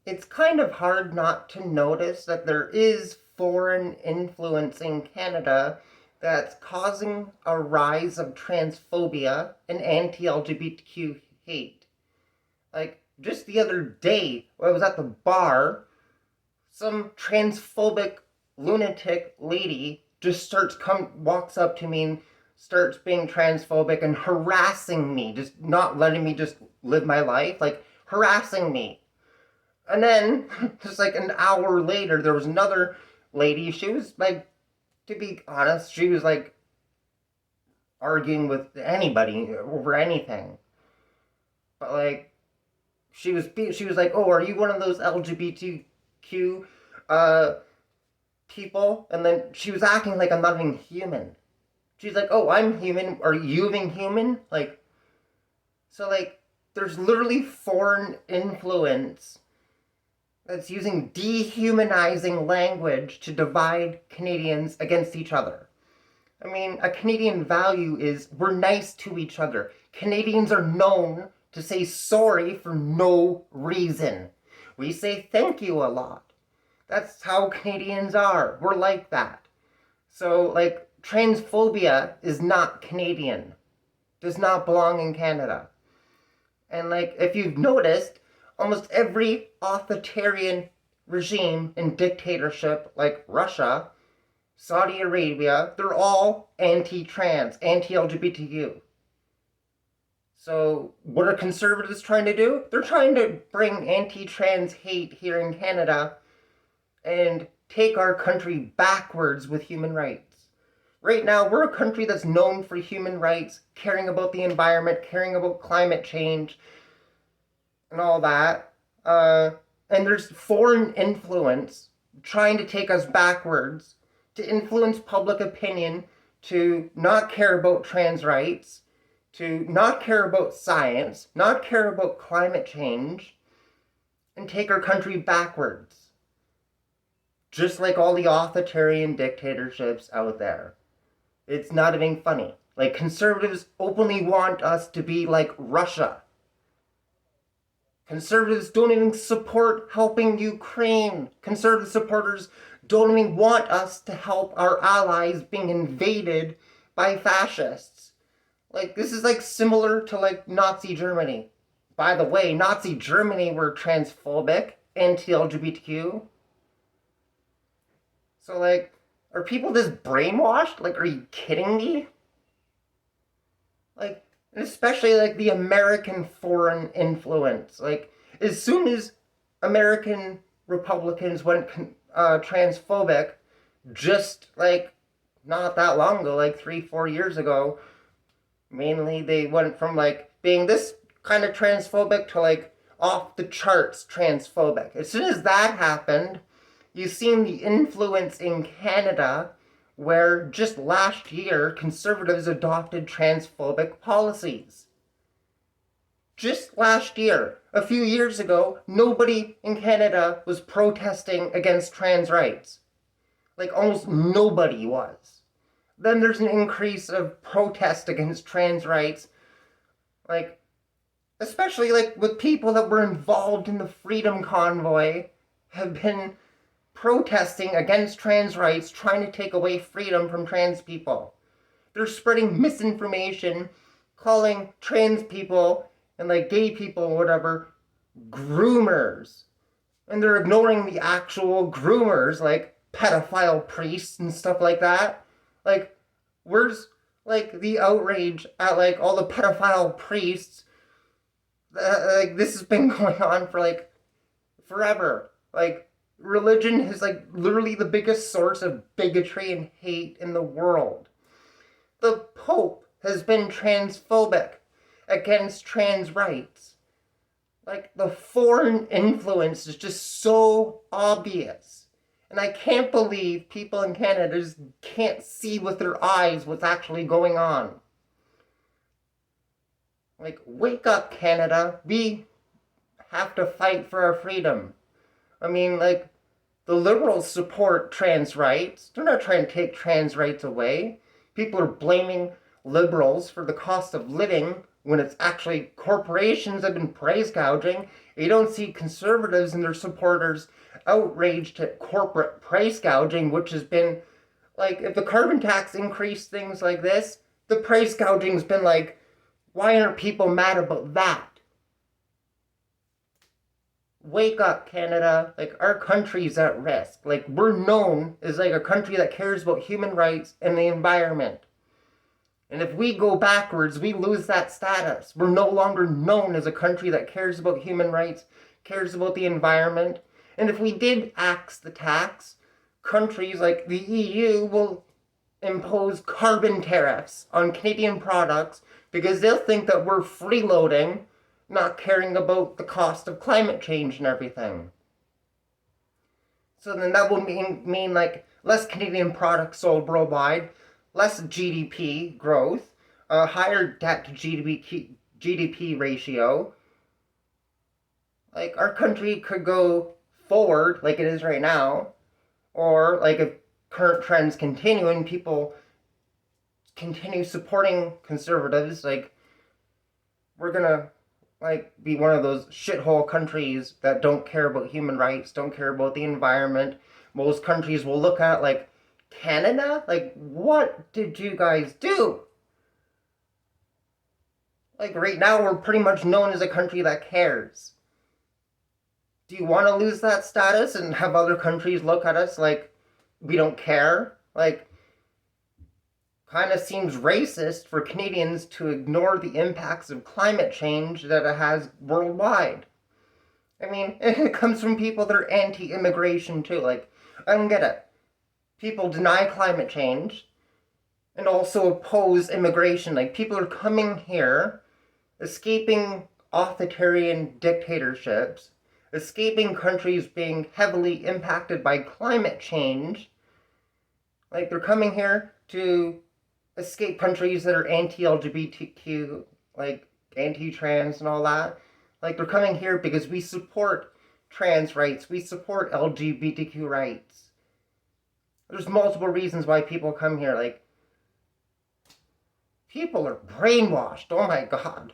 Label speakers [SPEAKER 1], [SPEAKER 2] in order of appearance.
[SPEAKER 1] it's kind of hard not to notice that there is foreign influence in Canada that's causing a rise of transphobia and anti-LGBTQ hate. Like, just the other day, when I was at the bar, some transphobic lunatic lady just walks up to me and starts being transphobic and harassing me, just not letting me just live my life, like harassing me. And then, just like an hour later, there was another lady. She was like, to be honest, she was like arguing with anybody over anything. But like, she was like, "Oh, are you one of those LGBTQ uh people?" And then she was acting like I'm not even human. She's like, "Oh, I'm human. Are you even human?" Like, so like, there's literally foreign influence that's using dehumanizing language to divide Canadians against each other. I mean, a Canadian value is we're nice to each other. Canadians are known to say sorry for no reason. We say thank you a lot. That's how Canadians are. We're like that. So, like, transphobia is not Canadian, does not belong in Canada. And, like, if you've noticed, almost every authoritarian regime and dictatorship, like Russia, Saudi Arabia, they're all anti-trans, anti-LGBTQ. So, what are conservatives trying to do? They're trying to bring anti-trans hate here in Canada and take our country backwards with human rights. Right now, we're a country that's known for human rights, caring about the environment, caring about climate change, and all that. And there's foreign influence trying to take us backwards, to influence public opinion, to not care about trans rights, to not care about science, not care about climate change, and take our country backwards. Just like all the authoritarian dictatorships out there. It's not even funny. Like, conservatives openly want us to be like Russia. Conservatives don't even support helping Ukraine. Conservative supporters don't even want us to help our allies being invaded by fascists. Like, this is like similar to like Nazi Germany. By the way, Nazi Germany were transphobic, anti-LGBTQ. So like, are people just brainwashed? Like, are you kidding me? Like, especially like the American foreign influence. Like, as soon as American Republicans went transphobic, just like not that long ago, like 3, 4 years ago, mainly they went from like being this kind of transphobic to like off the charts transphobic. As soon as that happened, you've seen the influence in Canada where just last year conservatives adopted transphobic policies. Just last year, a few years ago, nobody in Canada was protesting against trans rights. Like, almost nobody was. Then there's an increase of protest against trans rights. Like, especially like with people that were involved in the Freedom Convoy have been protesting against trans rights, trying to take away freedom from trans people. They're spreading misinformation, calling trans people and like gay people or whatever groomers. And they're ignoring the actual groomers, like pedophile priests and stuff like that. Like, where's like the outrage at like all the pedophile priests? Like, this has been going on for like forever. Like, religion is like literally the biggest source of bigotry and hate in the world. The Pope has been transphobic against trans rights. Like, the foreign influence is just so obvious. And I can't believe people in Canada just can't see with their eyes what's actually going on. Like, wake up, Canada. We have to fight for our freedom. I mean, like, the liberals support trans rights. They're not trying to take trans rights away. People are blaming liberals for the cost of living when it's actually corporations that have been price gouging You don't see conservatives and their supporters outraged at corporate price gouging, which has been like, if the carbon tax increased things like this, the price gouging's been like, why aren't people mad about that? Wake up, Canada. Like, our country's at risk. Like, we're known as like a country that cares about human rights and the environment. And if we go backwards, we lose that status. We're no longer known as a country that cares about human rights, cares about the environment. And if we did axe the tax, countries like the EU will impose carbon tariffs on Canadian products because they'll think that we're freeloading, not caring about the cost of climate change and everything. So then that would mean like less Canadian products sold worldwide, less GDP growth, a higher debt to GDP ratio. Like, our country could go forward like it is right now, or like if current trends continue and people continue supporting conservatives, like, we're gonna like be one of those shithole countries that don't care about human rights, don't care about the environment. Most countries will look at like, Canada? Like, what did you guys do? Like, right now we're pretty much known as a country that cares. Do you want to lose that status and have other countries look at us like we don't care? Like, kind of seems racist for Canadians to ignore the impacts of climate change that it has worldwide. I mean, it comes from people that are anti-immigration too. Like, I don't get it. People deny climate change and also oppose immigration. Like, people are coming here, escaping authoritarian dictatorships, escaping countries being heavily impacted by climate change. Like, they're coming here to escape countries that are anti-LGBTQ, like anti-trans and all that. Like, they're coming here because we support trans rights, we support LGBTQ rights. There's multiple reasons why people come here. Like, people are brainwashed. Oh my god.